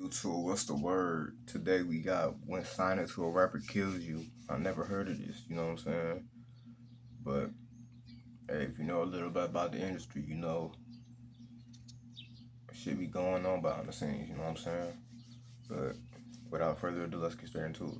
To what's the word? Today we got when signing to a rapper kills you. I never heard of this, you know what I'm saying? But hey, if you know a little bit about the industry, you know shit be going on behind the scenes, you know what I'm saying? But without further ado, let's get straight into it.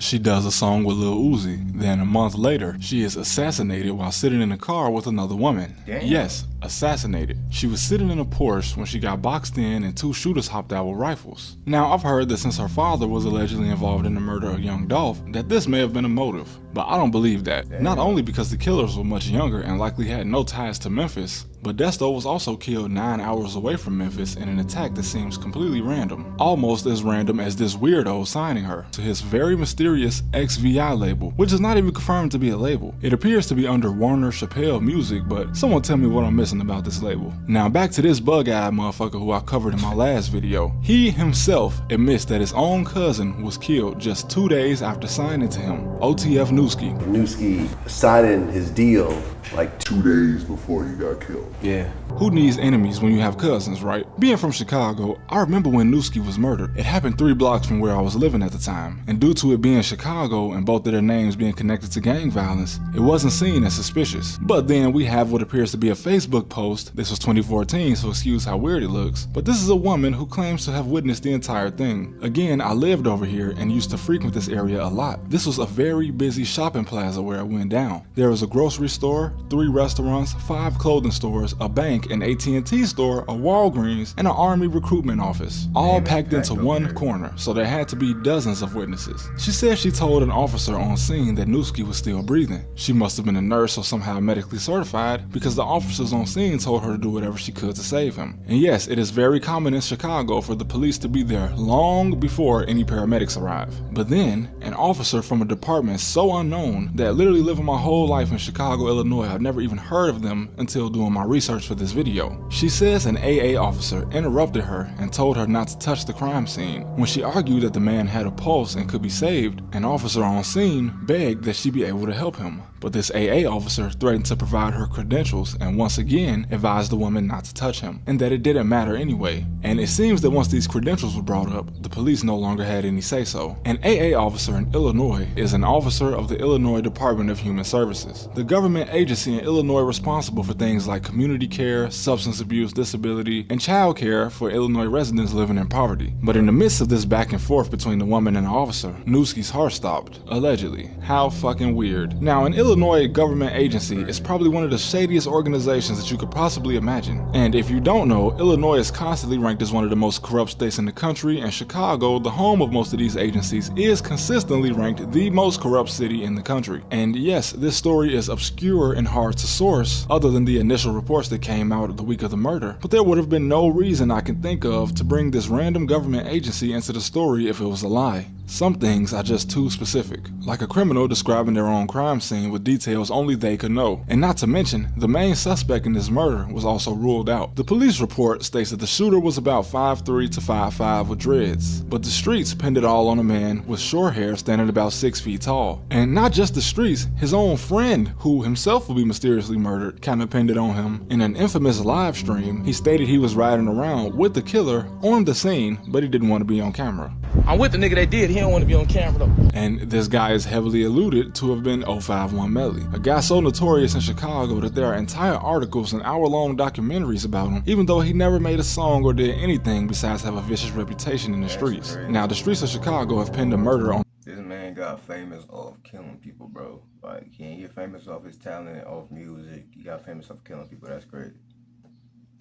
She does a song with Lil Uzi. Then a month later, she is assassinated while sitting in a car with another woman. Damn. Yes, assassinated. She was sitting in a Porsche when she got boxed in and two shooters hopped out with rifles. Now, I've heard that since her father was allegedly involved in the murder of young Dolph, that this may have been a motive. But I don't believe that. Damn. Not only because the killers were much younger and likely had no ties to Memphis, but Desto was also killed 9 hours away from Memphis in an attack that seems completely random. Almost as random as this weirdo signing her to his very mysterious XVI label, which is not even confirmed to be a label. It appears to be under Warner Chappell Music, but someone tell me what I'm missing about this label. Now back to this bug-eyed motherfucker who I covered in my last video. He himself admits that his own cousin was killed just 2 days after signing to him, OTF Newski. Newski signing his deal like 2 days before he got killed. Yeah. Who needs enemies when you have cousins, right? Being from Chicago, I remember when Newski was murdered. It happened 3 blocks from where I was living at the time, and due to it being Chicago and both of their names being connected to gang violence, it wasn't seen as suspicious. But then we have what appears to be a Facebook post. This was 2014, so excuse how weird it looks. But this is a woman who claims to have witnessed the entire thing. Again, I lived over here and used to frequent this area a lot. This was a very busy shopping plaza where it went down. There was a grocery store, 3 restaurants, 5 clothing stores, a bank, an AT&T store, a Walgreens, and an Army recruitment office, all packed into one corner, so there had to be dozens of witnesses. She said she told an officer on scene that Newski was still breathing. She must have been a nurse or somehow medically certified, because the officers on scene told her to do whatever she could to save him. And yes, it is very common in Chicago for the police to be there long before any paramedics arrive. But then, an officer from a department so unknown that literally living my whole life in Chicago, Illinois, I've never even heard of them until doing my research for this video. She says an AA officer interrupted her and told her not to touch the crime scene. When she argued that the man had a pulse and could be saved, an officer on scene begged that she be able to help him. But this AA officer threatened to provide her credentials and once again advised the woman not to touch him, and that it didn't matter anyway. And it seems that once these credentials were brought up, the police no longer had any say-so. An AA officer in Illinois is an officer of the Illinois Department of Human Services, the government agency in Illinois responsible for things like community care, substance abuse, disability, and child care for Illinois residents living in poverty. But in the midst of this back and forth between the woman and the officer, Newski's heart stopped, allegedly. How fucking weird. Now, an Illinois government agency is probably one of the shadiest organizations that you could possibly imagine. And if you don't know, Illinois is constantly ranked as one of the most corrupt states in the country, and Chicago, the home of most of these agencies, is consistently ranked the most corrupt city in the country. And yes, this story is obscure and hard to source, other than the initial reports that came out the week of the murder, but there would have been no reason I can think of to bring this random government agency into the story if it was a lie. Some things are just too specific, like a criminal describing their own crime scene with details only they could know. And not to mention, the main suspect in this murder was also ruled out. The police report states that the shooter was about 5'3" to 5'5" with dreads, but the streets pinned it all on a man with short hair standing about 6 feet tall. And not just the streets, his own friend, who himself will be mysteriously murdered, kinda pinned it on him. In an infamous live stream, he stated he was riding around with the killer on the scene, but he didn't want to be on camera. I'm with the nigga that did. He don't want to be on camera though. And this guy is heavily alluded to have been 051 Melly, a guy so notorious in Chicago that there are entire articles and hour-long documentaries about him, even though he never made a song or did anything besides have a vicious reputation in the streets. Now, the streets of Chicago have pinned a murder on. This man got famous off killing people, bro. Like, he ain't get famous off his talent, off music. He got famous off killing people. That's great.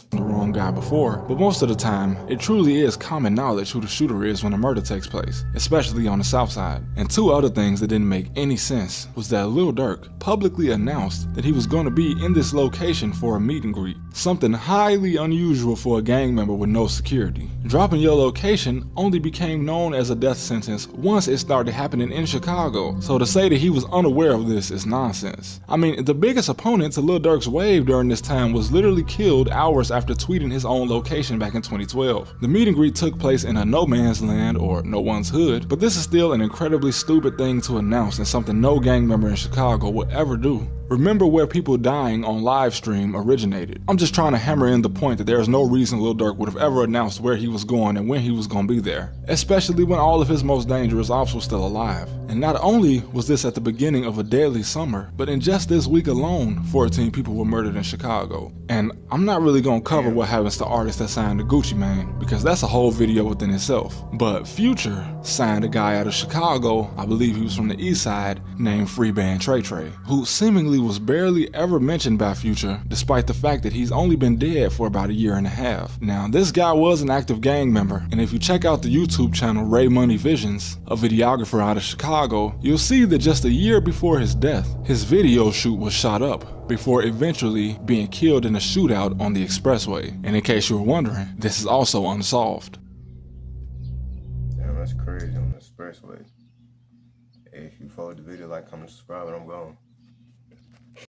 The wrong guy before, but most of the time, it truly is common knowledge who the shooter is when a murder takes place, especially on the south side. And 2 other things that didn't make any sense was that Lil Durk publicly announced that he was going to be in this location for a meet and greet, something highly unusual for a gang member with no security. Dropping your location only became known as a death sentence once it started happening in Chicago, so to say that he was unaware of this is nonsense. I mean, the biggest opponent to Lil Durk's wave during this time was literally killed hours after tweeting his own location back in 2012. The meet and greet took place in a no man's land or no one's hood, but this is still an incredibly stupid thing to announce and something no gang member in Chicago would ever do. Remember where people dying on live stream originated. I'm just trying to hammer in the point that there is no reason Lil Durk would have ever announced where he was going and when he was going to be there, especially when all of his most dangerous ops were still alive. And not only was this at the beginning of a deadly summer, but in just this week alone, 14 people were murdered in Chicago. And I'm not really going to cover what happens to artists that signed to Gucci Mane, because that's a whole video within itself. But Future signed a guy out of Chicago, I believe he was from the east side, named Freeband Trey Trey, who seemingly was barely ever mentioned by Future, despite the fact that he's only been dead for about a year and a half. Now, this guy was an active gang member, and if you check out the YouTube channel Ray Money Visions, a videographer out of Chicago, you'll see that just a year before his death, his video shoot was shot up before eventually being killed in a shootout on the expressway. And in case you were wondering, this is also unsolved. Damn, that's crazy on the expressway. Hey, if you followed the video, like, comment, subscribe, and I'm gone.